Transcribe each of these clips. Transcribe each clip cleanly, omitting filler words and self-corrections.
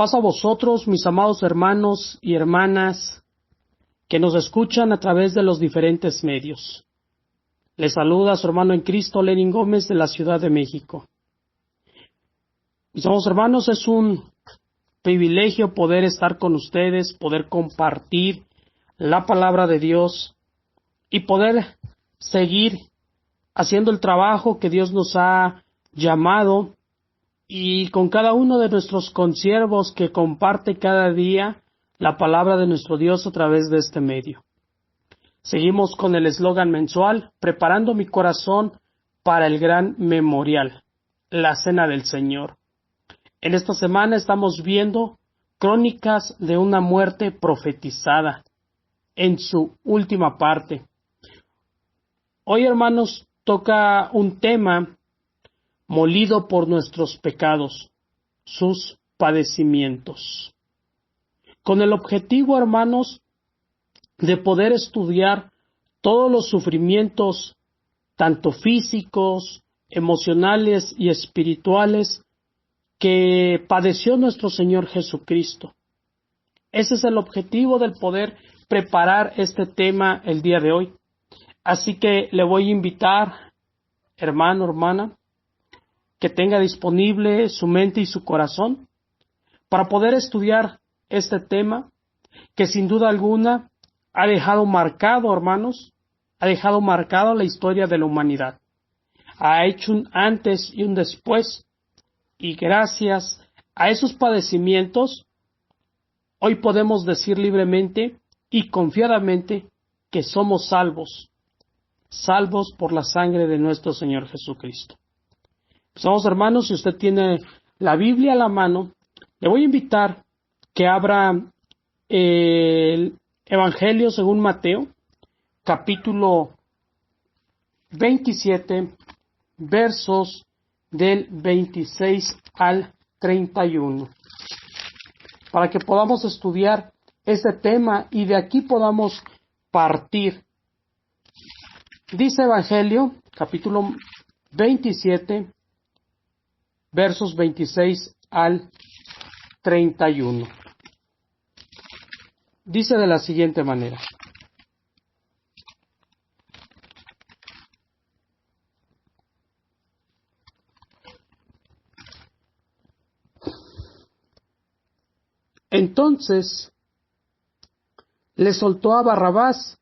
Paz a vosotros, mis amados hermanos y hermanas que nos escuchan a través de los diferentes medios. Les saluda su hermano en Cristo, Lenin Gómez, de la Ciudad de México. Mis amados hermanos, es un privilegio poder estar con ustedes, poder compartir la palabra de Dios y poder seguir haciendo el trabajo que Dios nos ha llamado, y con cada uno de nuestros consiervos que comparte cada día la palabra de nuestro Dios a través de este medio. Seguimos con el eslogan mensual, preparando mi corazón para el gran memorial, la Cena del Señor. En esta semana estamos viendo crónicas de una muerte profetizada en su última parte. Hoy, hermanos, toca un tema molido por nuestros pecados, sus padecimientos. Con el objetivo, hermanos, de poder estudiar todos los sufrimientos, tanto físicos, emocionales y espirituales, que padeció nuestro Señor Jesucristo. Ese es el objetivo del poder preparar este tema el día de hoy. Así que le voy a invitar, hermano, hermana, que tenga disponible su mente y su corazón para poder estudiar este tema que sin duda alguna ha dejado marcado, hermanos, ha dejado marcado la historia de la humanidad. Ha hecho un antes y un después, y gracias a esos padecimientos hoy podemos decir libremente y confiadamente que somos salvos por la sangre de nuestro Señor Jesucristo. Somos hermanos, si usted tiene la Biblia a la mano, le voy a invitar que abra el Evangelio según Mateo, capítulo 27, versos del 26 al 31, para que podamos estudiar este tema y de aquí podamos partir. Dice Evangelio, capítulo 27, versos 26 al 31. Dice de la siguiente manera: Entonces le soltó a Barrabás,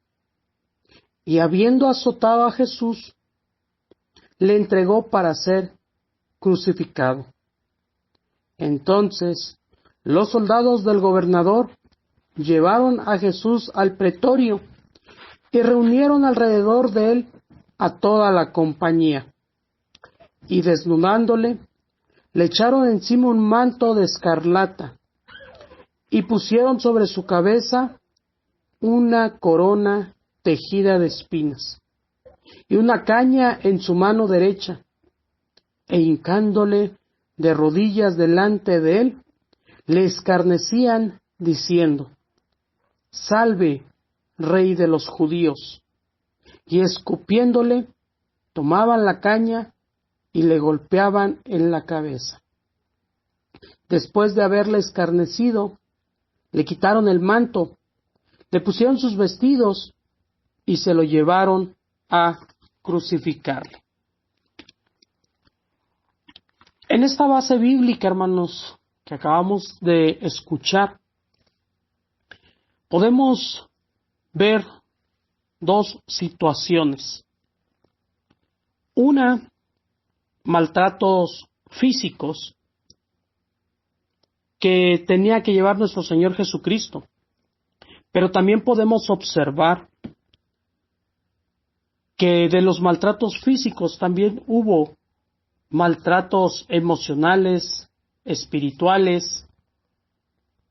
y habiendo azotado a Jesús, le entregó para ser crucificado. Entonces los soldados del gobernador llevaron a Jesús al pretorio y reunieron alrededor de él a toda la compañía, y desnudándole, le echaron encima un manto de escarlata y pusieron sobre su cabeza una corona tejida de espinas y una caña en su mano derecha, e hincándole de rodillas delante de él, le escarnecían diciendo: Salve, Rey de los judíos. Y escupiéndole, tomaban la caña y le golpeaban en la cabeza. Después de haberle escarnecido, le quitaron el manto, le pusieron sus vestidos y se lo llevaron a crucificarle. En esta base bíblica, hermanos, que acabamos de escuchar, podemos ver dos situaciones. Una, maltratos físicos que tenía que llevar nuestro Señor Jesucristo. Pero también podemos observar que de los maltratos físicos también hubo maltratos emocionales, espirituales.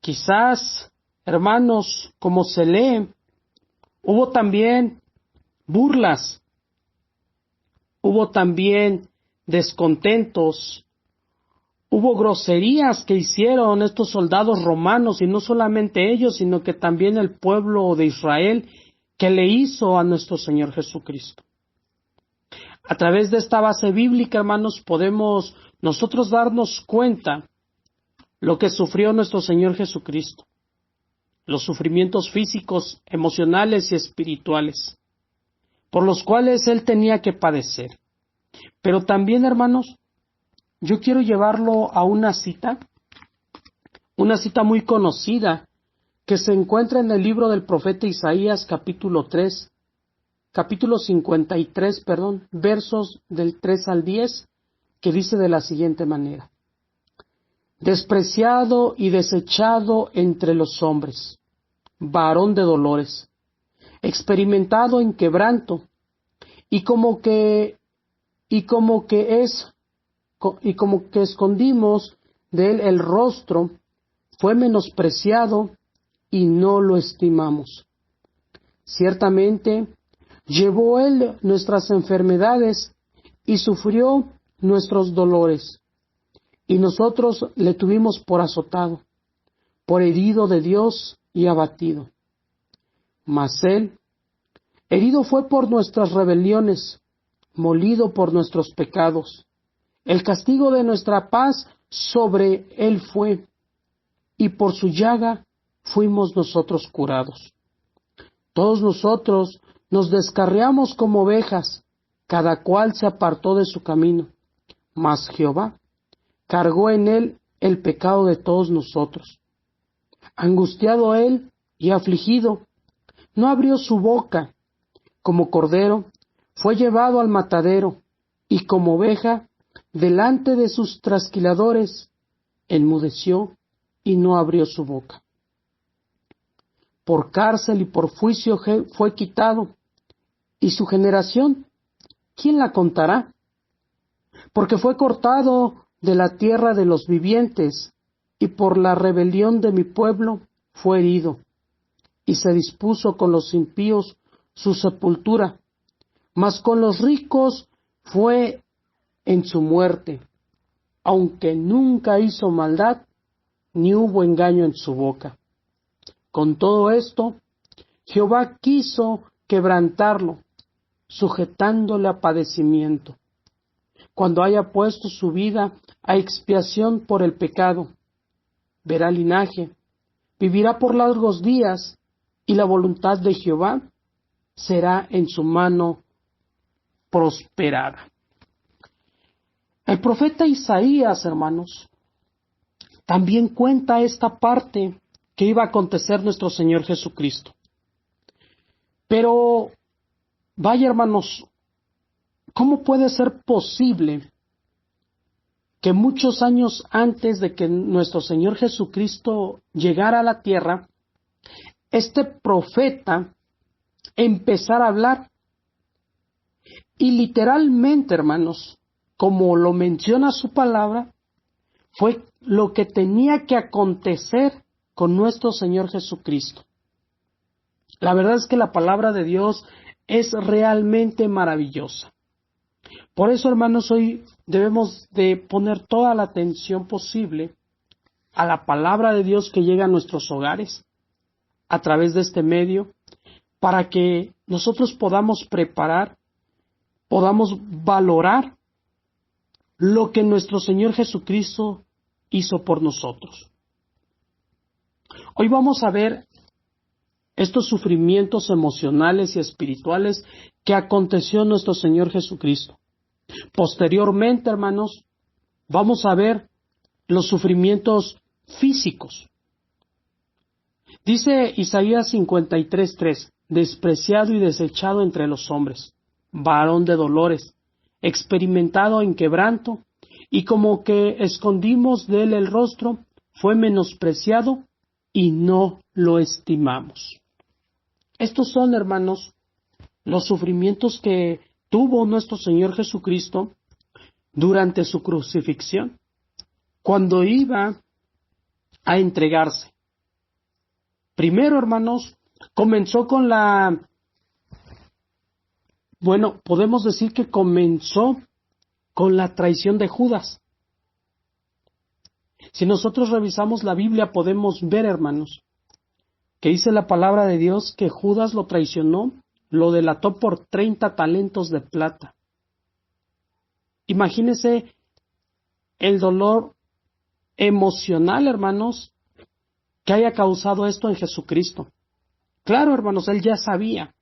Quizás, hermanos, como se lee, hubo también burlas, hubo también descontentos, hubo groserías que hicieron estos soldados romanos, y no solamente ellos, sino que también el pueblo de Israel, que le hizo a nuestro Señor Jesucristo. A través de esta base bíblica, hermanos, podemos nosotros darnos cuenta lo que sufrió nuestro Señor Jesucristo, los sufrimientos físicos, emocionales y espirituales, por los cuales Él tenía que padecer. Pero también, hermanos, yo quiero llevarlo a una cita muy conocida, que se encuentra en el libro del profeta Isaías, capítulo 53, versos del 3 al 10, que dice de la siguiente manera: despreciado y desechado entre los hombres, varón de dolores, experimentado en quebranto, y como que escondimos de él el rostro, fue menospreciado y no lo estimamos. Ciertamente llevó él nuestras enfermedades y sufrió nuestros dolores, y nosotros le tuvimos por azotado, por herido de Dios y abatido. Mas él, herido fue por nuestras rebeliones, molido por nuestros pecados. El castigo de nuestra paz sobre él fue, y por su llaga fuimos nosotros curados. Todos nosotros nos descarriamos como ovejas, cada cual se apartó de su camino, mas Jehová cargó en él el pecado de todos nosotros. Angustiado él y afligido, no abrió su boca. Como cordero fue llevado al matadero, y como oveja delante de sus trasquiladores, enmudeció y no abrió su boca. Por cárcel y por juicio fue quitado, y su generación, ¿quién la contará? Porque fue cortado de la tierra de los vivientes, y por la rebelión de mi pueblo fue herido, y se dispuso con los impíos su sepultura, mas con los ricos fue en su muerte, aunque nunca hizo maldad, ni hubo engaño en su boca. Con todo esto, Jehová quiso quebrantarlo, sujetándole a padecimiento. Cuando haya puesto su vida a expiación por el pecado, verá linaje, vivirá por largos días, y la voluntad de Jehová será en su mano prosperada. El profeta Isaías, hermanos, también cuenta esta parte que iba a acontecer nuestro Señor Jesucristo. Pero, vaya, hermanos, ¿cómo puede ser posible que muchos años antes de que nuestro Señor Jesucristo llegara a la tierra, este profeta empezara a hablar? Y literalmente, hermanos, como lo menciona su palabra, fue lo que tenía que acontecer con nuestro Señor Jesucristo. La verdad es que la palabra de Dios es realmente maravillosa. Por eso, hermanos, hoy debemos de poner toda la atención posible a la palabra de Dios que llega a nuestros hogares a través de este medio, para que nosotros podamos preparar, podamos valorar lo que nuestro Señor Jesucristo hizo por nosotros. Hoy vamos a ver estos sufrimientos emocionales y espirituales que aconteció nuestro Señor Jesucristo. Posteriormente, hermanos, vamos a ver los sufrimientos físicos. Dice Isaías 53:3, despreciado y desechado entre los hombres, varón de dolores, experimentado en quebranto, y como que escondimos de él el rostro, fue menospreciado y no lo estimamos. Estos son, hermanos, los sufrimientos que tuvo nuestro Señor Jesucristo durante su crucifixión, cuando iba a entregarse. Primero, hermanos, comenzó con podemos decir que comenzó con la traición de Judas. Si nosotros revisamos la Biblia, podemos ver, hermanos, que dice la palabra de Dios que Judas lo traicionó, lo delató por 30 talentos de plata. Imagínese el dolor emocional, hermanos, que haya causado esto en Jesucristo. Claro, hermanos, él ya sabía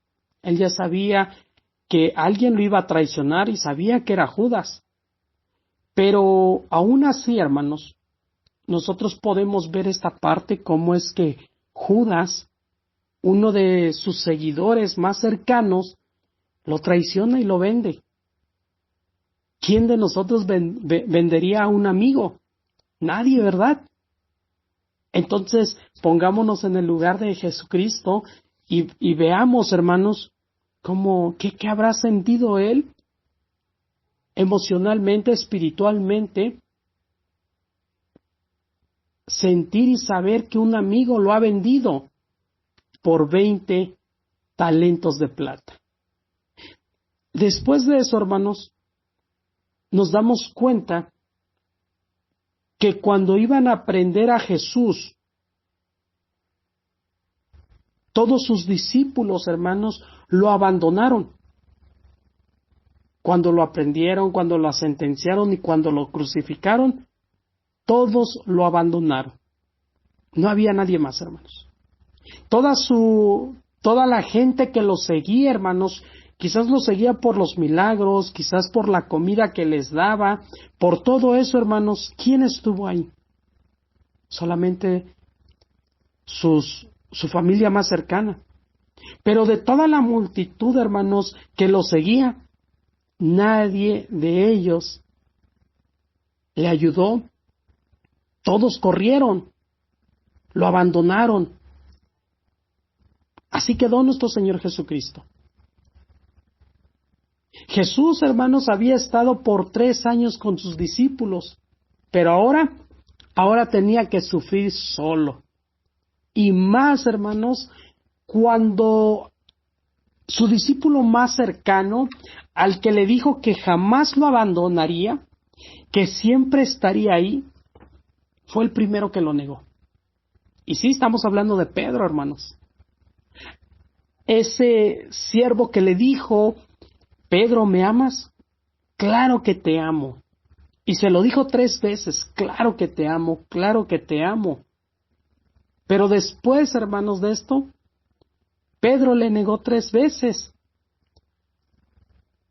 que alguien lo iba a traicionar y sabía que era Judas. Pero aún así, hermanos, nosotros podemos ver esta parte, cómo es que Judas, uno de sus seguidores más cercanos, lo traiciona y lo vende. ¿Quién de nosotros vendería a un amigo? Nadie, ¿verdad? Entonces, pongámonos en el lugar de Jesucristo y veamos, hermanos, ¿qué habrá sentido él emocionalmente, espiritualmente? Sentir y saber que un amigo lo ha vendido por 20 talentos de plata. Después de eso, hermanos, nos damos cuenta que cuando iban a prender a Jesús, todos sus discípulos, hermanos, lo abandonaron. Cuando lo aprendieron, cuando lo sentenciaron y cuando lo crucificaron, todos lo abandonaron. No había nadie más, hermanos. Toda la gente que lo seguía, hermanos, quizás lo seguía por los milagros, quizás por la comida que les daba, por todo eso, hermanos, ¿quién estuvo ahí? Solamente su familia más cercana. Pero de toda la multitud, hermanos, que lo seguía, nadie de ellos le ayudó. Todos corrieron, lo abandonaron. Así quedó nuestro Señor Jesucristo. Jesús, hermanos, había estado por 3 años con sus discípulos, pero ahora tenía que sufrir solo. Y más, hermanos, cuando su discípulo más cercano, al que le dijo que jamás lo abandonaría, que siempre estaría ahí, fue el primero que lo negó. Y sí, estamos hablando de Pedro, hermanos. Ese siervo que le dijo: Pedro, ¿me amas? Claro que te amo. Y se lo dijo 3 veces: claro que te amo, claro que te amo. Pero después, hermanos, de esto, Pedro le negó 3 veces.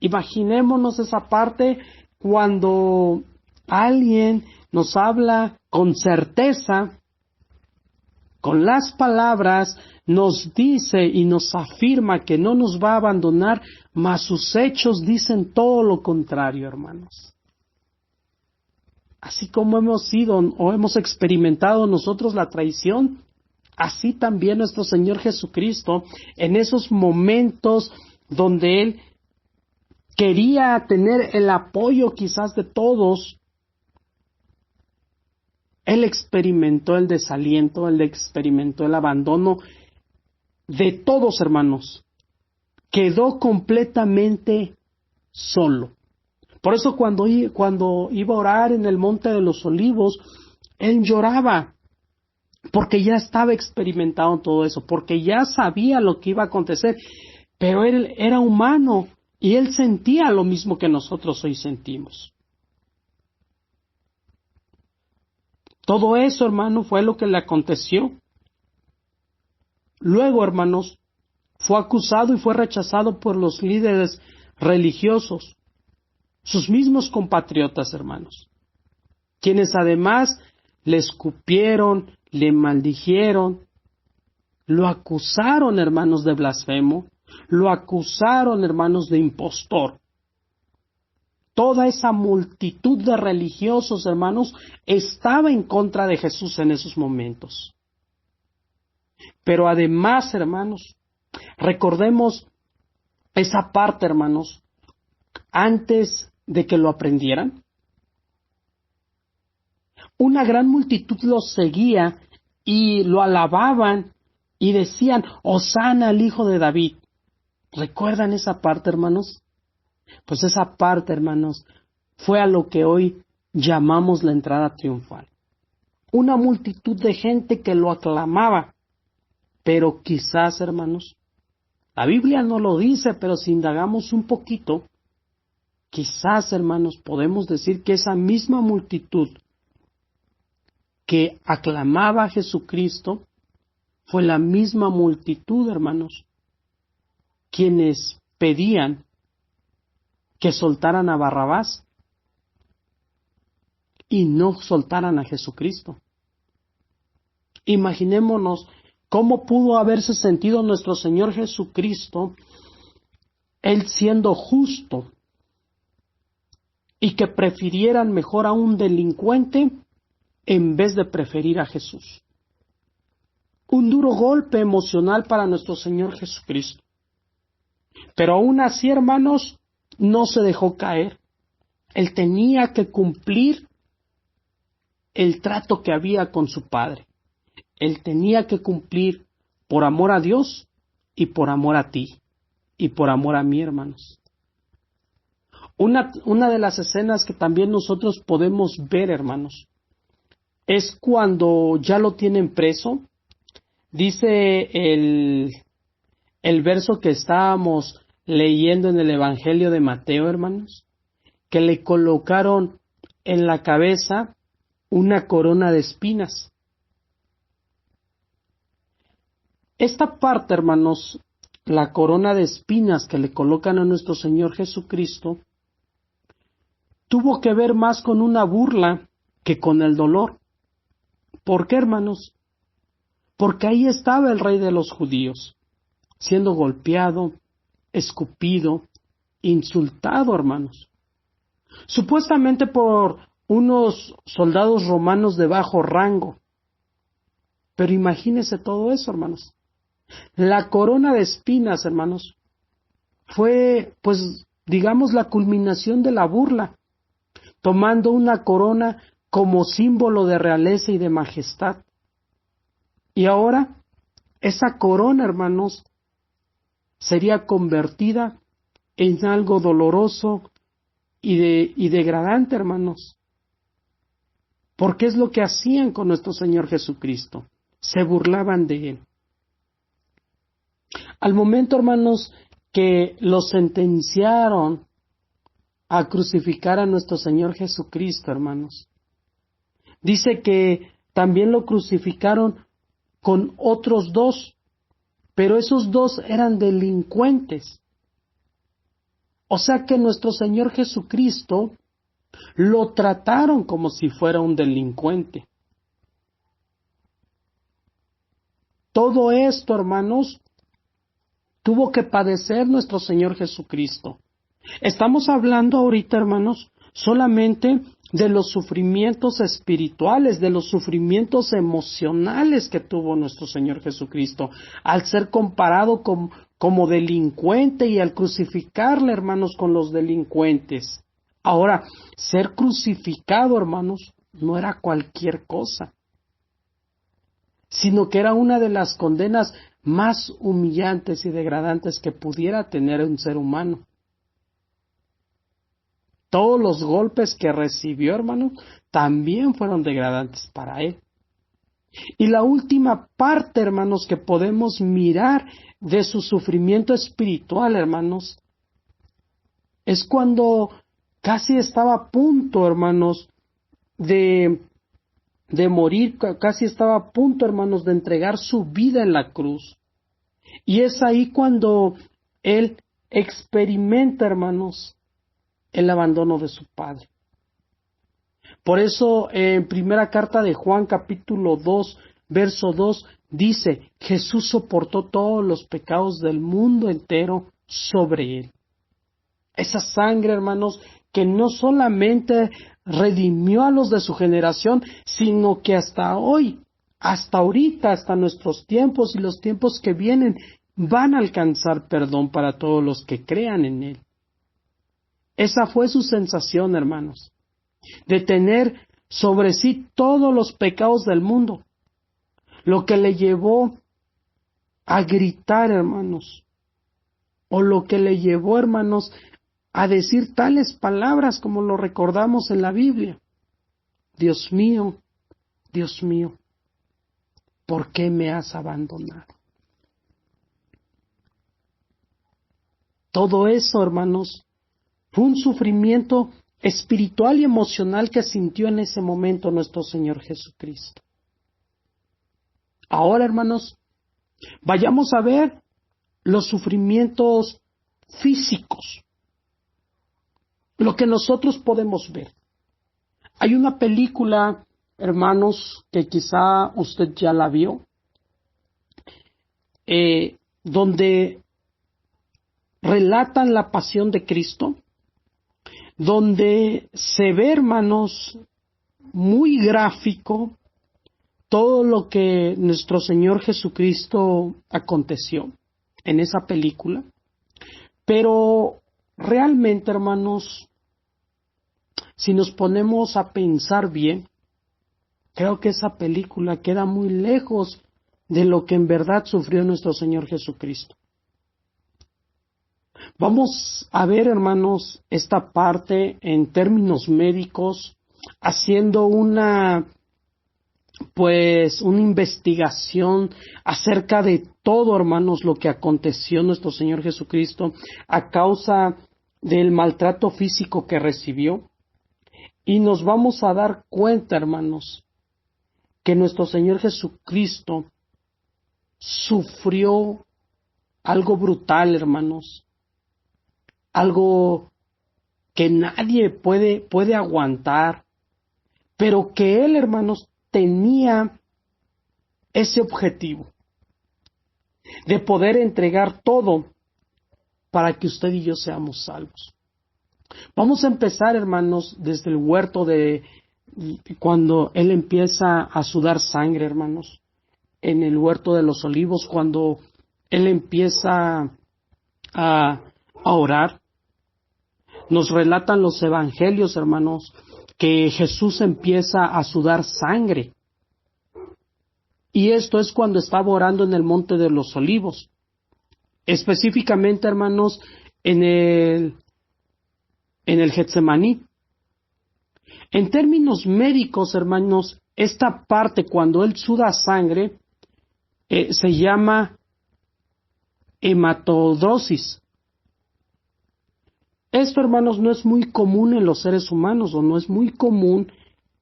Imaginémonos esa parte cuando alguien nos habla con certeza, con las palabras, nos dice y nos afirma que no nos va a abandonar, mas sus hechos dicen todo lo contrario, hermanos. Así como hemos sido o hemos experimentado nosotros la traición, así también nuestro Señor Jesucristo, en esos momentos donde Él quería tener el apoyo quizás de todos, Él experimentó el desaliento, Él experimentó el abandono de todos, hermanos. Quedó completamente solo. Por eso cuando iba a orar en el Monte de los Olivos, Él lloraba, porque ya estaba experimentando todo eso, porque ya sabía lo que iba a acontecer, pero Él era humano y Él sentía lo mismo que nosotros hoy sentimos. Todo eso, hermano, fue lo que le aconteció. Luego, hermanos, fue acusado y fue rechazado por los líderes religiosos, sus mismos compatriotas, hermanos, quienes además le escupieron, le maldijeron, lo acusaron, hermanos, de blasfemo, lo acusaron, hermanos, de impostor. Toda esa multitud de religiosos, hermanos, estaba en contra de Jesús en esos momentos. Pero además, hermanos, recordemos esa parte, hermanos, antes de que lo aprendieran. Una gran multitud lo seguía y lo alababan y decían: Hosana al Hijo de David. ¿Recuerdan esa parte, hermanos? Pues esa parte, hermanos, fue a lo que hoy llamamos la entrada triunfal. Una multitud de gente que lo aclamaba, pero quizás, hermanos, la Biblia no lo dice, pero si indagamos un poquito, quizás, hermanos, podemos decir que esa misma multitud que aclamaba a Jesucristo, fue la misma multitud, hermanos, quienes pedían que soltaran a Barrabás y no soltaran a Jesucristo. Imaginémonos cómo pudo haberse sentido nuestro Señor Jesucristo, Él siendo justo, y que prefirieran mejor a un delincuente en vez de preferir a Jesús. Un duro golpe emocional para nuestro Señor Jesucristo. Pero aún así, hermanos, no se dejó caer. Él tenía que cumplir el trato que había con su Padre. Él tenía que cumplir por amor a Dios y por amor a ti y por amor a mí, hermanos. Una de las escenas que también nosotros podemos ver, hermanos, es cuando ya lo tienen preso. Dice el verso que estábamos leyendo en el Evangelio de Mateo, hermanos, que le colocaron en la cabeza una corona de espinas. Esta parte, hermanos, la corona de espinas que le colocan a nuestro Señor Jesucristo, tuvo que ver más con una burla que con el dolor. ¿Por qué, hermanos? Porque ahí estaba el Rey de los judíos, siendo golpeado, escupido, insultado, hermanos. Supuestamente por unos soldados romanos de bajo rango. Pero imagínense todo eso, hermanos. La corona de espinas, hermanos, fue, pues, digamos, la culminación de la burla, tomando una corona como símbolo de realeza y de majestad. Y ahora, esa corona, hermanos, sería convertida en algo doloroso y degradante, hermanos. Porque es lo que hacían con nuestro Señor Jesucristo. Se burlaban de Él. Al momento, hermanos, que lo sentenciaron a crucificar a nuestro Señor Jesucristo, hermanos, dice que también lo crucificaron con otros dos, pero esos dos eran delincuentes. O sea que nuestro Señor Jesucristo lo trataron como si fuera un delincuente. Todo esto, hermanos, tuvo que padecer nuestro Señor Jesucristo. Estamos hablando ahorita, hermanos, solamente de los sufrimientos espirituales, de los sufrimientos emocionales que tuvo nuestro Señor Jesucristo, al ser comparado como delincuente y al crucificarle, hermanos, con los delincuentes. Ahora, ser crucificado, hermanos, no era cualquier cosa, sino que era una de las condenas más humillantes y degradantes que pudiera tener un ser humano. Todos los golpes que recibió, hermano, también fueron degradantes para él. Y la última parte, hermanos, que podemos mirar de su sufrimiento espiritual, hermanos, es cuando casi estaba a punto, hermanos, de morir, casi estaba a punto, hermanos, de entregar su vida en la cruz. Y es ahí cuando él experimenta, hermanos, el abandono de su Padre. Por eso, en primera carta de Juan, capítulo 2, verso 2, dice, Jesús soportó todos los pecados del mundo entero sobre él. Esa sangre, hermanos, que no solamente redimió a los de su generación, sino que hasta hoy, hasta ahorita, hasta nuestros tiempos y los tiempos que vienen, van a alcanzar perdón para todos los que crean en él. Esa fue su sensación, hermanos, de tener sobre sí todos los pecados del mundo, lo que le llevó a gritar, hermanos, o lo que le llevó, hermanos, a decir tales palabras como lo recordamos en la Biblia. Dios mío, ¿por qué me has abandonado? Todo eso, hermanos, fue un sufrimiento espiritual y emocional que sintió en ese momento nuestro Señor Jesucristo. Ahora, hermanos, vayamos a ver los sufrimientos físicos, lo que nosotros podemos ver. Hay una película, hermanos, que quizá usted ya la vio, donde relatan la pasión de Cristo, donde se ve, hermanos, muy gráfico todo lo que nuestro Señor Jesucristo aconteció en esa película. Pero realmente, hermanos, si nos ponemos a pensar bien, creo que esa película queda muy lejos de lo que en verdad sufrió nuestro Señor Jesucristo. Vamos a ver, hermanos, esta parte en términos médicos, haciendo una investigación acerca de todo, hermanos, lo que aconteció nuestro Señor Jesucristo a causa del maltrato físico que recibió. Y nos vamos a dar cuenta, hermanos, que nuestro Señor Jesucristo sufrió algo brutal, hermanos, algo que nadie puede aguantar, pero que Él, hermanos, tenía ese objetivo de poder entregar todo para que usted y yo seamos salvos. Vamos a empezar, hermanos, desde el huerto cuando Él empieza a sudar sangre, hermanos, en el huerto de los olivos, cuando Él empieza a orar. Nos relatan los evangelios, hermanos, que Jesús empieza a sudar sangre. Y esto es cuando estaba orando en el monte de los olivos. Específicamente, hermanos, en el Getsemaní. En términos médicos, hermanos, esta parte cuando Él suda sangre se llama hematodrosis. Esto, hermanos, no es muy común en los seres humanos, o no es muy común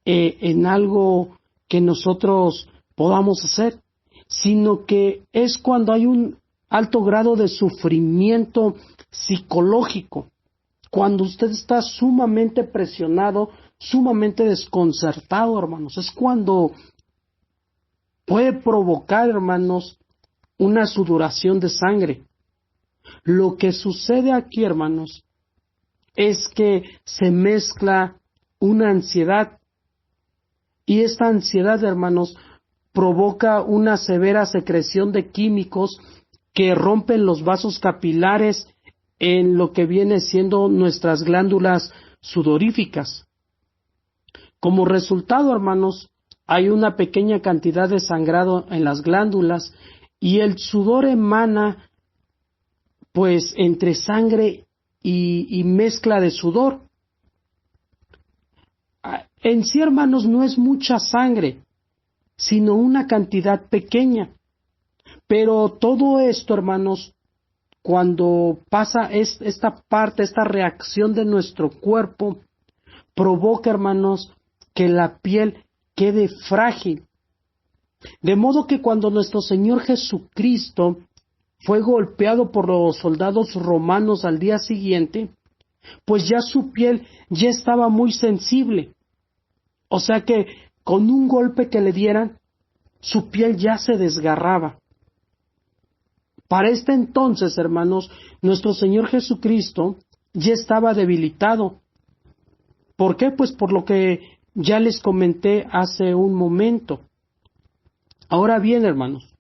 en algo que nosotros podamos hacer, sino que es cuando hay un alto grado de sufrimiento psicológico, cuando usted está sumamente presionado, sumamente desconcertado, hermanos. Es cuando puede provocar, hermanos, una sudoración de sangre. Lo que sucede aquí, hermanos, es que se mezcla una ansiedad, y esta ansiedad, hermanos, provoca una severa secreción de químicos que rompen los vasos capilares en lo que viene siendo nuestras glándulas sudoríficas. Como resultado, hermanos, hay una pequeña cantidad de sangrado en las glándulas y el sudor emana pues entre sangre y mezcla de sudor. En sí, hermanos, no es mucha sangre, sino una cantidad pequeña. Pero todo esto, hermanos, cuando pasa esta parte, esta reacción de nuestro cuerpo, provoca, hermanos, que la piel quede frágil. De modo que cuando nuestro Señor Jesucristo fue golpeado por los soldados romanos al día siguiente, pues ya su piel ya estaba muy sensible. O sea que con un golpe que le dieran, su piel ya se desgarraba. Para este entonces, hermanos, nuestro Señor Jesucristo ya estaba debilitado. ¿Por qué? Pues por lo que ya les comenté hace un momento. Ahora bien, hermanos,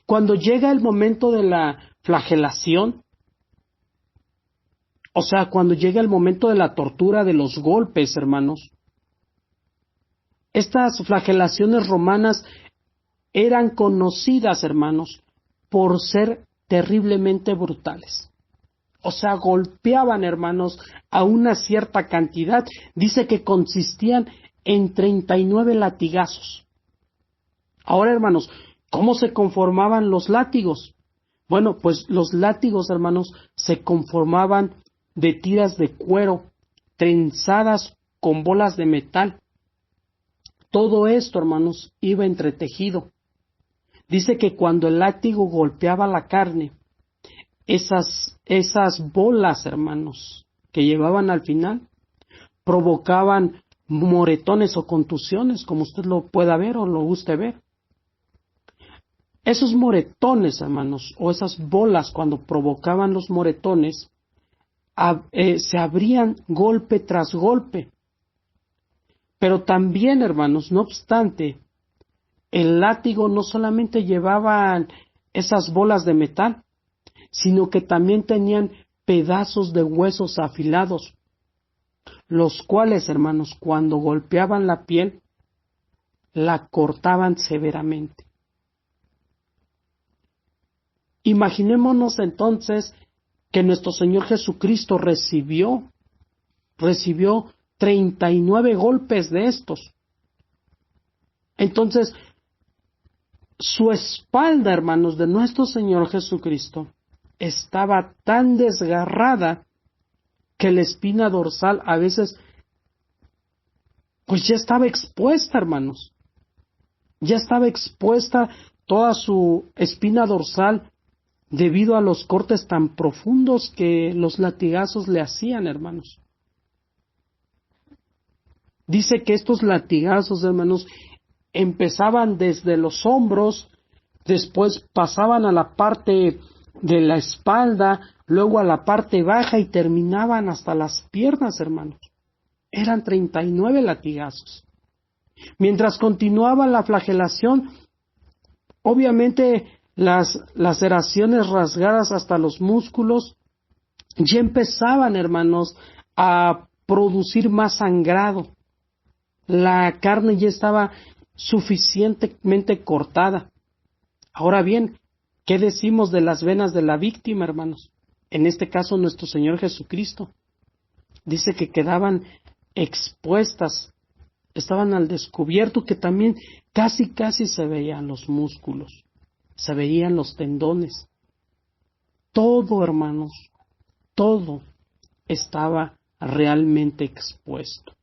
cuando llega el momento de la flagelación, o sea, cuando llega el momento de la tortura, de los golpes, hermanos, estas flagelaciones romanas eran conocidas, hermanos, por ser terriblemente brutales. O sea, golpeaban, hermanos, a una cierta cantidad. Dice que consistían en 39 latigazos. Ahora, hermanos, ¿cómo se conformaban los látigos? Bueno, pues los látigos, hermanos, se conformaban de tiras de cuero, trenzadas con bolas de metal. Todo esto, hermanos, iba entretejido. Dice que cuando el látigo golpeaba la carne, esas bolas, hermanos, que llevaban al final, provocaban moretones o contusiones, como usted lo pueda ver o lo guste ver. Esos moretones, hermanos, o esas bolas, cuando provocaban los moretones, se abrían golpe tras golpe. Pero también, hermanos, no obstante, el látigo no solamente llevaba esas bolas de metal, sino que también tenían pedazos de huesos afilados, los cuales, hermanos, cuando golpeaban la piel, la cortaban severamente. Imaginémonos entonces que nuestro Señor Jesucristo recibió 39 golpes de estos. Entonces, su espalda, hermanos, de nuestro Señor Jesucristo, estaba tan desgarrada que la espina dorsal a veces, pues ya estaba expuesta, hermanos. Ya estaba expuesta toda su espina dorsal debido a los cortes tan profundos que los latigazos le hacían, hermanos. Dice que estos latigazos, hermanos, empezaban desde los hombros, después pasaban a la parte de la espalda, luego a la parte baja y terminaban hasta las piernas, hermanos. Eran 39 latigazos. Mientras continuaba la flagelación, obviamente las laceraciones rasgadas hasta los músculos ya empezaban, hermanos, a producir más sangrado. La carne ya estaba suficientemente cortada. Ahora bien, ¿qué decimos de las venas de la víctima, hermanos? En este caso, nuestro Señor Jesucristo. Dice que quedaban expuestas, estaban al descubierto, que también casi se veían los músculos, se veían los tendones. Todo, hermanos, todo estaba realmente expuesto.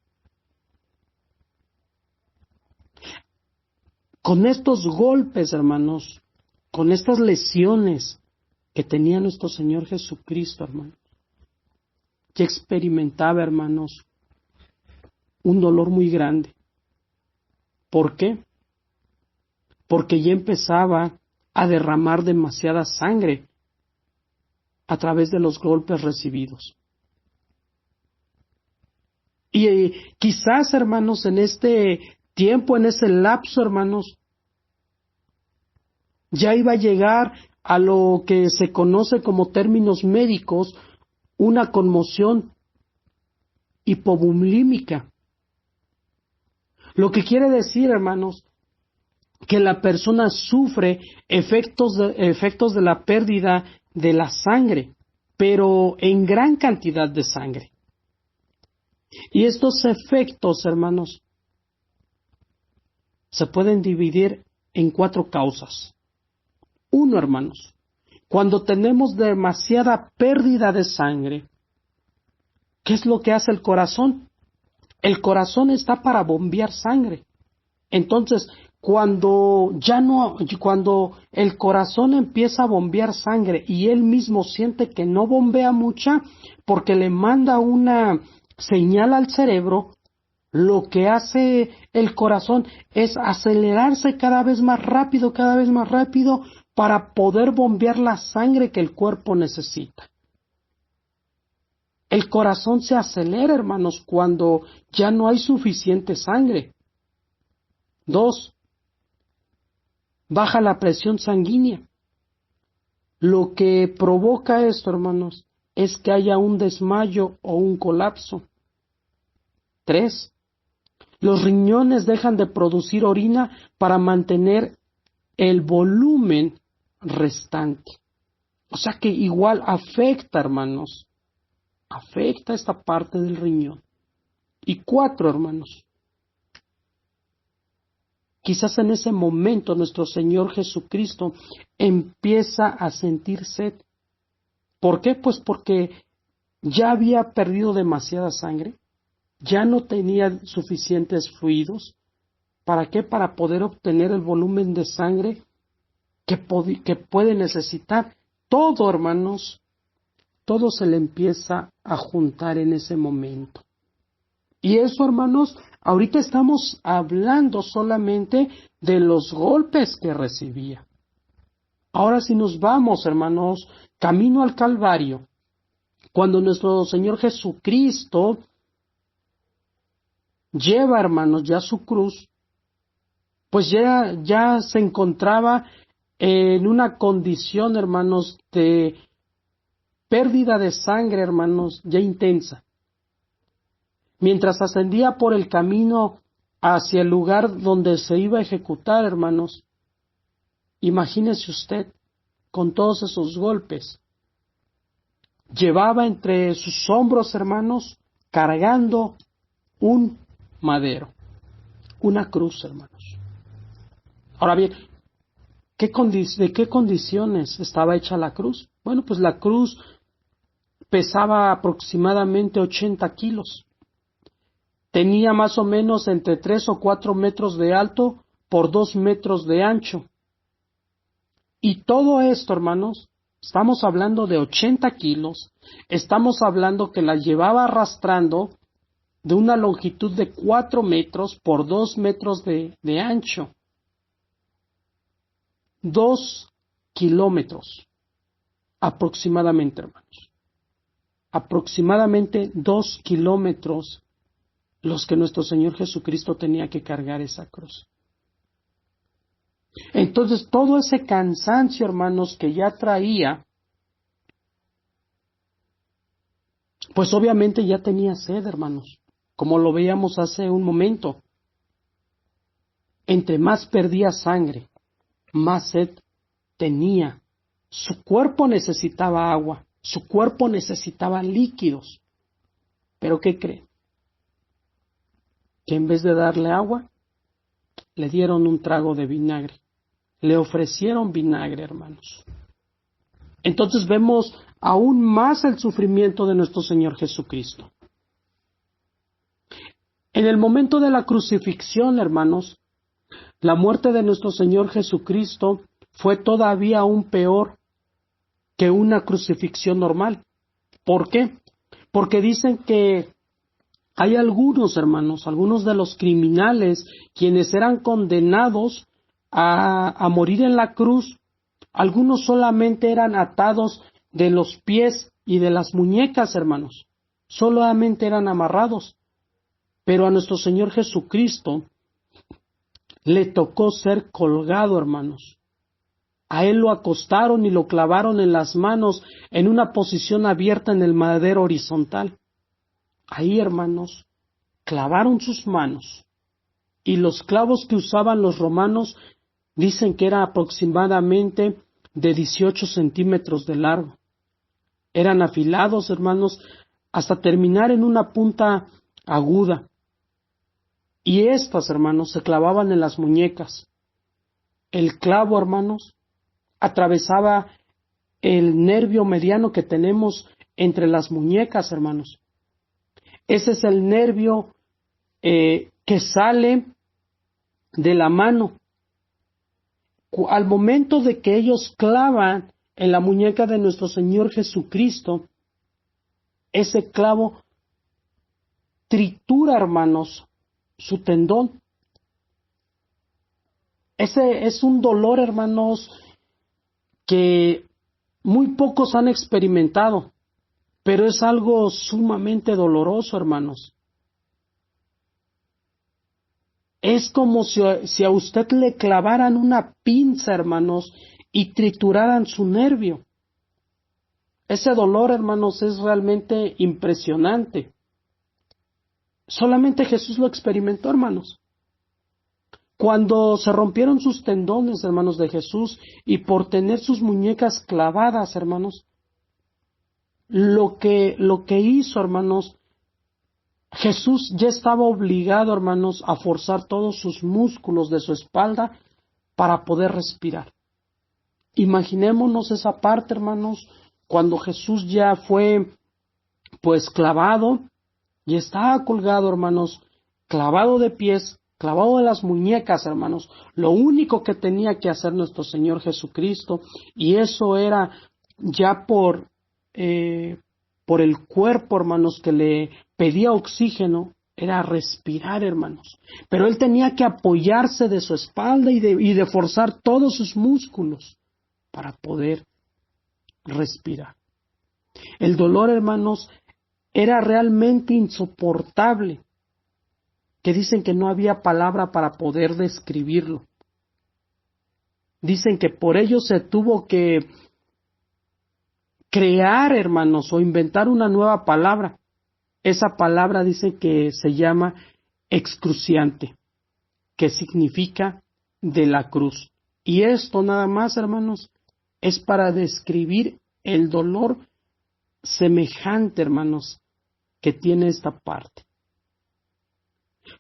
Con estos golpes, hermanos, con estas lesiones que tenía nuestro Señor Jesucristo, hermanos, ya experimentaba, hermanos, un dolor muy grande. ¿Por qué? Porque ya empezaba a derramar demasiada sangre a través de los golpes recibidos. Y quizás, hermanos, en este tiempo, en ese lapso, hermanos, ya iba a llegar a lo que se conoce como términos médicos, una conmoción hipovolímica. Lo que quiere decir, hermanos, que la persona sufre efectos de la pérdida de la sangre, pero en gran cantidad de sangre. Y estos efectos, hermanos, se pueden dividir en 4 causas. 1, hermanos, cuando tenemos demasiada pérdida de sangre, ¿qué es lo que hace el corazón? El corazón está para bombear sangre. Entonces, cuando el corazón empieza a bombear sangre y él mismo siente que no bombea mucha, porque le manda una señal al cerebro, lo que hace el corazón es acelerarse cada vez más rápido, para poder bombear la sangre que el cuerpo necesita. El corazón se acelera, hermanos, cuando ya no hay suficiente sangre. 2, baja la presión sanguínea. Lo que provoca esto, hermanos, es que haya un desmayo o un colapso. 3, los riñones dejan de producir orina para mantener el volumen restante. O sea que igual afecta, hermanos, afecta esta parte del riñón. Y 4, hermanos, quizás en ese momento nuestro Señor Jesucristo empieza a sentir sed. ¿Por qué? Pues porque ya había perdido demasiada sangre, ya no tenía suficientes fluidos. ¿Para qué? Para poder obtener el volumen de sangre que puede necesitar. Todo, hermanos, todo se le empieza a juntar en ese momento. Y eso, hermanos, ahorita estamos hablando solamente de los golpes que recibía. Ahora si nos vamos, hermanos, camino al Calvario, cuando nuestro Señor Jesucristo lleva, hermanos, ya su cruz, pues ya se encontraba en una condición, hermanos, de pérdida de sangre, hermanos, ya intensa. Mientras ascendía por el camino hacia el lugar donde se iba a ejecutar, hermanos, imagínese usted, con todos esos golpes, llevaba entre sus hombros, hermanos, cargando un madero, una cruz, hermanos. Ahora bien, ¿de qué condiciones estaba hecha la cruz? Bueno, pues la cruz pesaba aproximadamente 80 kilos. Tenía más o menos entre 3 o 4 metros de alto por 2 metros de ancho. Y todo esto, hermanos, estamos hablando de 80 kilos, estamos hablando que la llevaba arrastrando de una longitud de 4 metros por 2 metros de ancho. 2 kilómetros, aproximadamente, hermanos. Aproximadamente 2 kilómetros los que nuestro Señor Jesucristo tenía que cargar esa cruz. Entonces, todo ese cansancio, hermanos, que ya traía, pues obviamente ya tenía sed, hermanos, como lo veíamos hace un momento. Entre más perdía sangre, más sed tenía. Su cuerpo necesitaba agua, su cuerpo necesitaba líquidos. ¿Pero qué creen? Que en vez de darle agua, le dieron un trago de vinagre. Le ofrecieron vinagre, hermanos. Entonces vemos aún más el sufrimiento de nuestro Señor Jesucristo. En el momento de la crucifixión, hermanos, la muerte de nuestro Señor Jesucristo fue todavía aún peor que una crucifixión normal. ¿Por qué? Porque dicen que hay algunos, hermanos, algunos de los criminales quienes eran condenados a morir en la cruz, algunos solamente eran atados de los pies y de las muñecas, hermanos, solamente eran amarrados. Pero a nuestro Señor Jesucristo le tocó ser colgado, hermanos. A él lo acostaron y lo clavaron en las manos en una posición abierta en el madero horizontal. Ahí, hermanos, clavaron sus manos y los clavos que usaban los romanos dicen que era aproximadamente de 18 centímetros de largo. Eran afilados, hermanos, hasta terminar en una punta aguda. Y estas, hermanos, se clavaban en las muñecas. El clavo, hermanos, atravesaba el nervio mediano que tenemos entre las muñecas, hermanos. Ese es el nervio que sale de la mano. Al momento de que ellos clavan en la muñeca de nuestro Señor Jesucristo, ese clavo tritura, hermanos, su tendón. Ese es un dolor, hermanos, que muy pocos han experimentado, pero es algo sumamente doloroso, hermanos. Es como si a usted le clavaran una pinza, hermanos, y trituraran su nervio. Ese dolor, hermanos, es realmente impresionante. Solamente Jesús lo experimentó, hermanos. Cuando se rompieron sus tendones, hermanos, de Jesús, y por tener sus muñecas clavadas, hermanos, lo que hizo, hermanos, Jesús ya estaba obligado, hermanos, a forzar todos sus músculos de su espalda para poder respirar. Imaginémonos esa parte, hermanos, cuando Jesús ya fue, pues, clavado, y estaba colgado, hermanos, clavado de pies, clavado de las muñecas, hermanos. Lo único que tenía que hacer nuestro Señor Jesucristo, y eso era ya por el cuerpo, hermanos, que le pedía oxígeno, era respirar, hermanos. Pero Él tenía que apoyarse de su espalda y de forzar todos sus músculos para poder respirar. El dolor, hermanos, era realmente insoportable, que dicen que no había palabra para poder describirlo. Dicen que por ello se tuvo que crear, hermanos, o inventar una nueva palabra. Esa palabra dice que se llama excruciante, que significa de la cruz. Y esto nada más, hermanos, es para describir el dolor semejante, hermanos, que tiene esta parte.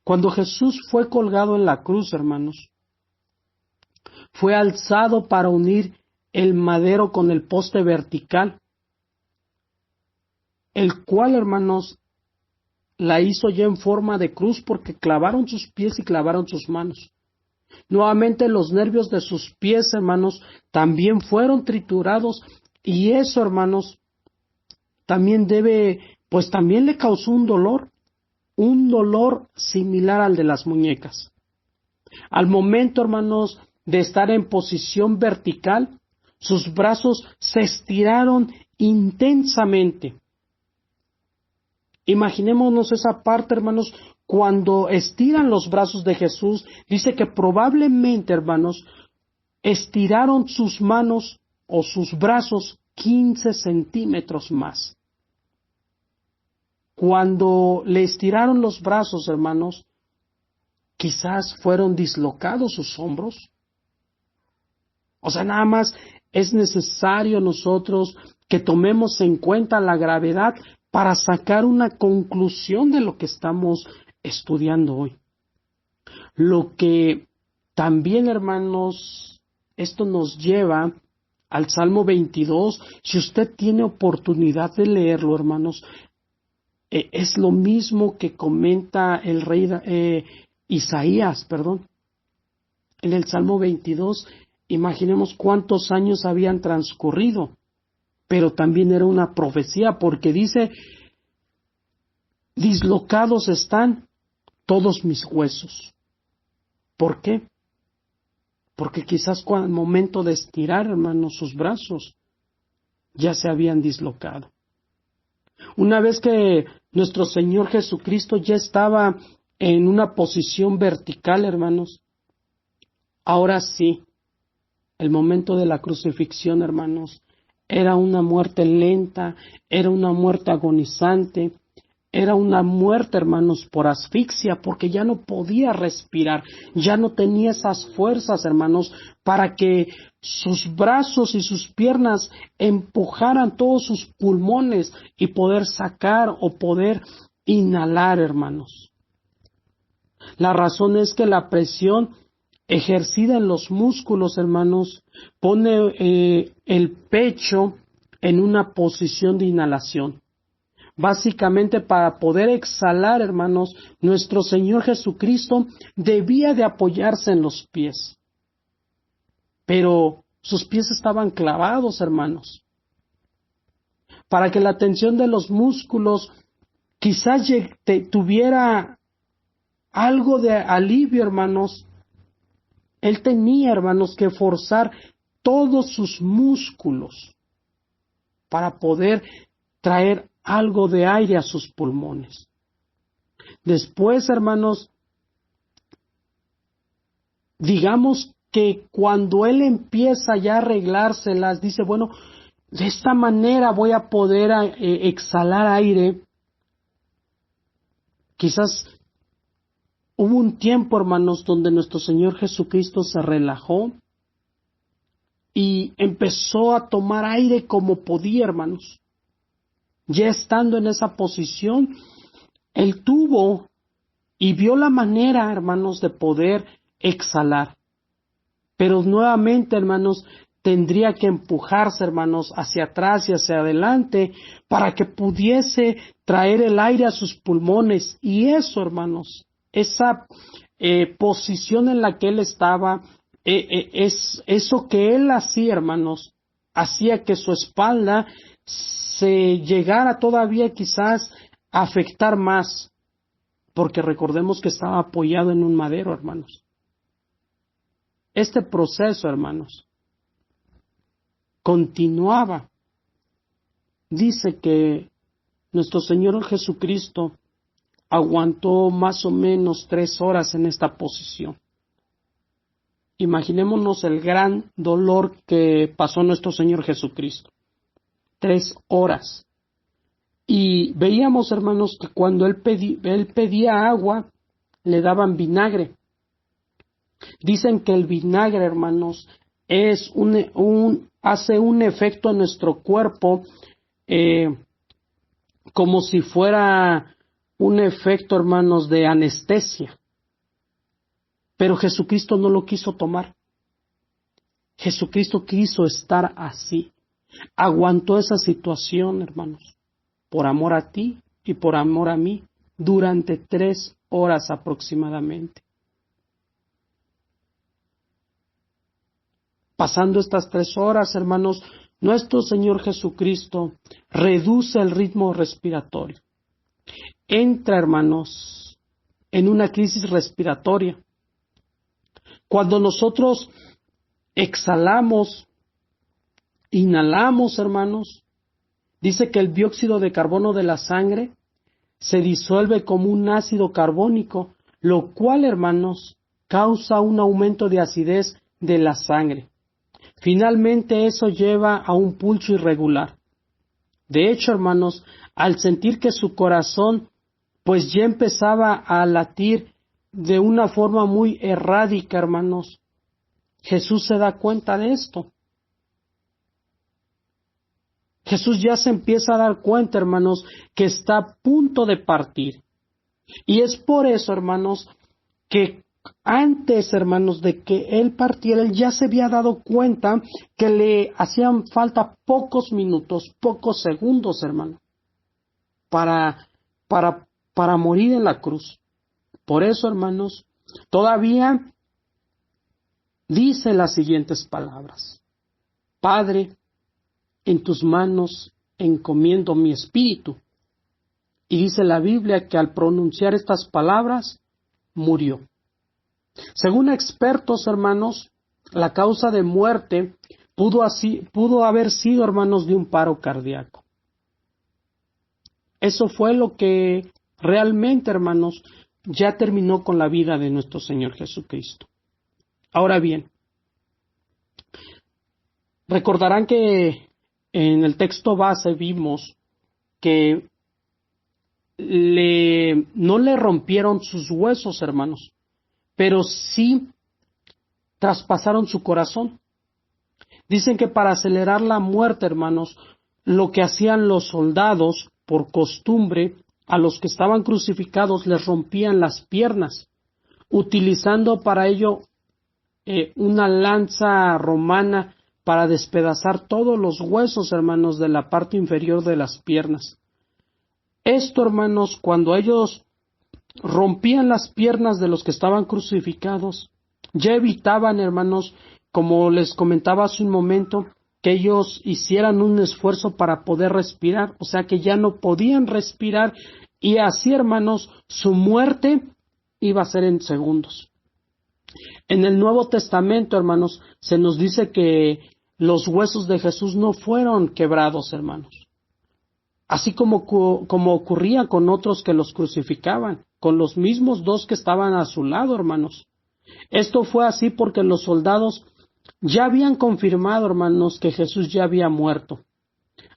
Cuando Jesús fue colgado en la cruz, hermanos, fue alzado para unir el madero con el poste vertical, el cual, hermanos, la hizo ya en forma de cruz porque clavaron sus pies y clavaron sus manos. Nuevamente los nervios de sus pies, hermanos, también fueron triturados, y eso, hermanos, también también le causó un dolor similar al de las muñecas. Al momento, hermanos, de estar en posición vertical, sus brazos se estiraron intensamente. Imaginémonos esa parte, hermanos, cuando estiran los brazos de Jesús, dice que probablemente, hermanos, estiraron sus manos o sus brazos 15 centímetros más. Cuando le estiraron los brazos, hermanos, quizás fueron dislocados sus hombros. O sea, nada más es necesario nosotros que tomemos en cuenta la gravedad para sacar una conclusión de lo que estamos estudiando hoy. Lo que también, hermanos, esto nos lleva al Salmo 22. Si usted tiene oportunidad de leerlo, hermanos, es lo mismo que comenta el rey Isaías, en el Salmo 22. Imaginemos cuántos años habían transcurrido, pero también era una profecía, porque dice: dislocados están todos mis huesos. ¿Por qué? Porque quizás al momento de estirar, hermanos, sus brazos, ya se habían dislocado. Una vez que nuestro Señor Jesucristo ya estaba en una posición vertical, hermanos, ahora sí, el momento de la crucifixión, hermanos, era una muerte lenta, era una muerte agonizante, era una muerte, hermanos, por asfixia, porque ya no podía respirar, ya no tenía esas fuerzas, hermanos, para que sus brazos y sus piernas empujaran todos sus pulmones y poder sacar o poder inhalar, hermanos. La razón es que la presión ejercida en los músculos, hermanos, pone el pecho en una posición de inhalación. Básicamente, para poder exhalar, hermanos, nuestro Señor Jesucristo debía de apoyarse en los pies. Pero sus pies estaban clavados, hermanos. Para que la tensión de los músculos quizás tuviera algo de alivio, hermanos, Él tenía, hermanos, que forzar todos sus músculos para poder traer algo de aire a sus pulmones. Después, hermanos, digamos que cuando Él empieza ya a arreglárselas, dice: bueno, de esta manera voy a poder exhalar aire. Quizás hubo un tiempo, hermanos, donde nuestro Señor Jesucristo se relajó y empezó a tomar aire como podía, hermanos. Ya estando en esa posición, Él tuvo y vio la manera, hermanos, de poder exhalar. Pero nuevamente, hermanos, tendría que empujarse, hermanos, hacia atrás y hacia adelante para que pudiese traer el aire a sus pulmones. Y eso, hermanos, esa posición en la que él estaba, es eso que él hacía, hermanos, hacía que su espalda se llegara todavía quizás a afectar más, porque recordemos que estaba apoyado en un madero, hermanos. Este proceso, hermanos, continuaba. Dice que nuestro Señor Jesucristo aguantó más o menos 3 horas en esta posición. Imaginémonos el gran dolor que pasó nuestro Señor Jesucristo. 3 horas. Y veíamos, hermanos, que cuando él pedía agua, le daban vinagre. Dicen que el vinagre, hermanos, hace un efecto en nuestro cuerpo como si fuera un efecto, hermanos, de anestesia. Pero Jesucristo no lo quiso tomar. Jesucristo quiso estar así. Aguantó esa situación, hermanos, por amor a ti y por amor a mí, durante 3 horas aproximadamente. Pasando estas 3 horas, hermanos, nuestro Señor Jesucristo reduce el ritmo respiratorio. Entra, hermanos, en una crisis respiratoria. Cuando nosotros exhalamos, inhalamos, hermanos, dice que el dióxido de carbono de la sangre se disuelve como un ácido carbónico, lo cual, hermanos, causa un aumento de acidez de la sangre. Finalmente eso lleva a un pulso irregular. De hecho, hermanos, al sentir que su corazón pues ya empezaba a latir de una forma muy errática, hermanos, Jesús se da cuenta de esto. Jesús ya se empieza a dar cuenta, hermanos, que está a punto de partir. Y es por eso, hermanos, que antes, hermanos, de que él partiera, él ya se había dado cuenta que le hacían falta pocos minutos, pocos segundos, hermano, para morir en la cruz. Por eso, hermanos, todavía dice las siguientes palabras: Padre, en tus manos encomiendo mi espíritu. Y dice la Biblia que al pronunciar estas palabras, murió. Según expertos, hermanos, la causa de muerte pudo haber sido, hermanos, de un paro cardíaco. Eso fue lo que realmente, hermanos, ya terminó con la vida de nuestro Señor Jesucristo. Ahora bien, recordarán que en el texto base vimos que no le rompieron sus huesos, hermanos, pero sí traspasaron su corazón. Dicen que para acelerar la muerte, hermanos, lo que hacían los soldados, por costumbre, a los que estaban crucificados les rompían las piernas, utilizando para ello una lanza romana para despedazar todos los huesos, hermanos, de la parte inferior de las piernas. Esto, hermanos, cuando ellos rompían las piernas de los que estaban crucificados, ya evitaban, hermanos, como les comentaba hace un momento, que ellos hicieran un esfuerzo para poder respirar, o sea que ya no podían respirar, y así, hermanos, su muerte iba a ser en segundos. En el Nuevo Testamento, hermanos, se nos dice que los huesos de Jesús no fueron quebrados, hermanos. Así como ocurría con otros que los crucificaban, con los mismos 2 que estaban a su lado, hermanos. Esto fue así porque los soldados ya habían confirmado, hermanos, que Jesús ya había muerto.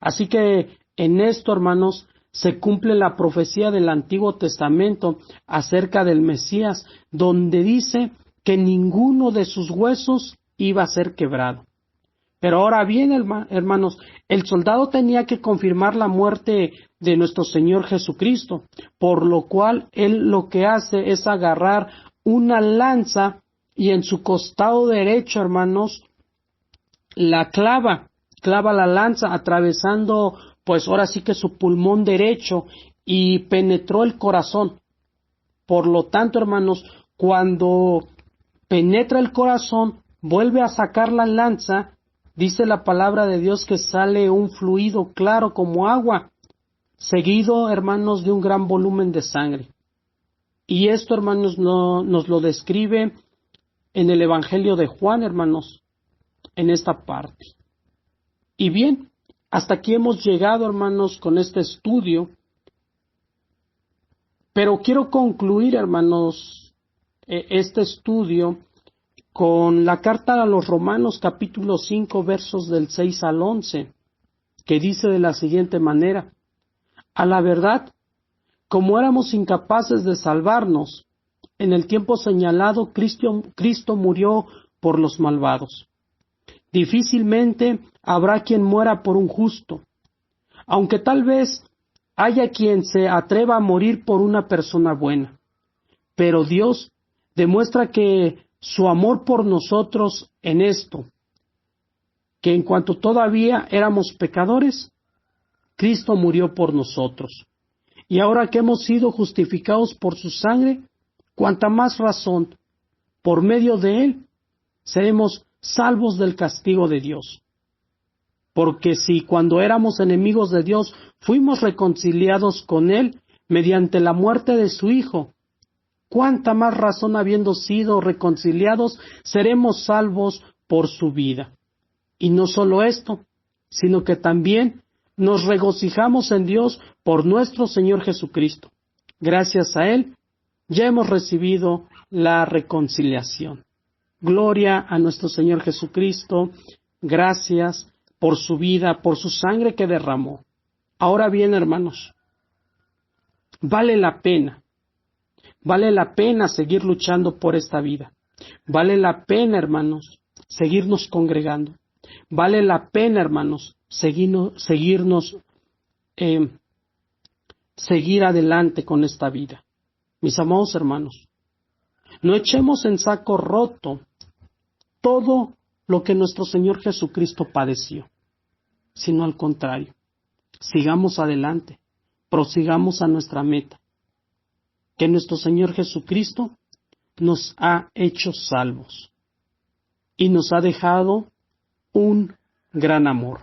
Así que en esto, hermanos, se cumple la profecía del Antiguo Testamento acerca del Mesías, donde dice que ninguno de sus huesos iba a ser quebrado. Pero ahora bien, hermanos, el soldado tenía que confirmar la muerte de nuestro Señor Jesucristo, por lo cual él lo que hace es agarrar una lanza y en su costado derecho, hermanos, la clava la lanza atravesando, pues ahora sí que su pulmón derecho, y penetró el corazón. Por lo tanto, hermanos, cuando penetra el corazón, vuelve a sacar la lanza, dice la palabra de Dios que sale un fluido claro como agua, seguido, hermanos, de un gran volumen de sangre. Y esto, hermanos, nos lo describe en el Evangelio de Juan, hermanos, en esta parte. Y bien, hasta aquí hemos llegado, hermanos, con este estudio. Pero quiero concluir, hermanos, este estudio con la carta a los Romanos capítulo 5 versos del 6 al 11, que dice de la siguiente manera: a la verdad, como éramos incapaces de salvarnos, en el tiempo señalado Cristo murió por los malvados. Difícilmente habrá quien muera por un justo, aunque tal vez haya quien se atreva a morir por una persona buena. Pero Dios demuestra que su amor por nosotros en esto, que en cuanto todavía éramos pecadores, Cristo murió por nosotros. Y ahora que hemos sido justificados por su sangre, cuanta más razón, por medio de él, seremos salvos del castigo de Dios. Porque si cuando éramos enemigos de Dios fuimos reconciliados con él mediante la muerte de su Hijo, cuánta más razón, habiendo sido reconciliados, seremos salvos por su vida. Y no solo esto, sino que también nos regocijamos en Dios por nuestro Señor Jesucristo. Gracias a él ya hemos recibido la reconciliación. Gloria a nuestro Señor Jesucristo. Gracias por su vida, por su sangre que derramó. Ahora bien, hermanos, vale la pena seguir luchando por esta vida. Vale la pena, hermanos, seguirnos congregando. Vale la pena, hermanos, seguir adelante con esta vida. Mis amados hermanos, no echemos en saco roto todo lo que nuestro Señor Jesucristo padeció, sino al contrario, sigamos adelante, prosigamos a nuestra meta, que nuestro Señor Jesucristo nos ha hecho salvos y nos ha dejado un gran amor.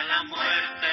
La muerte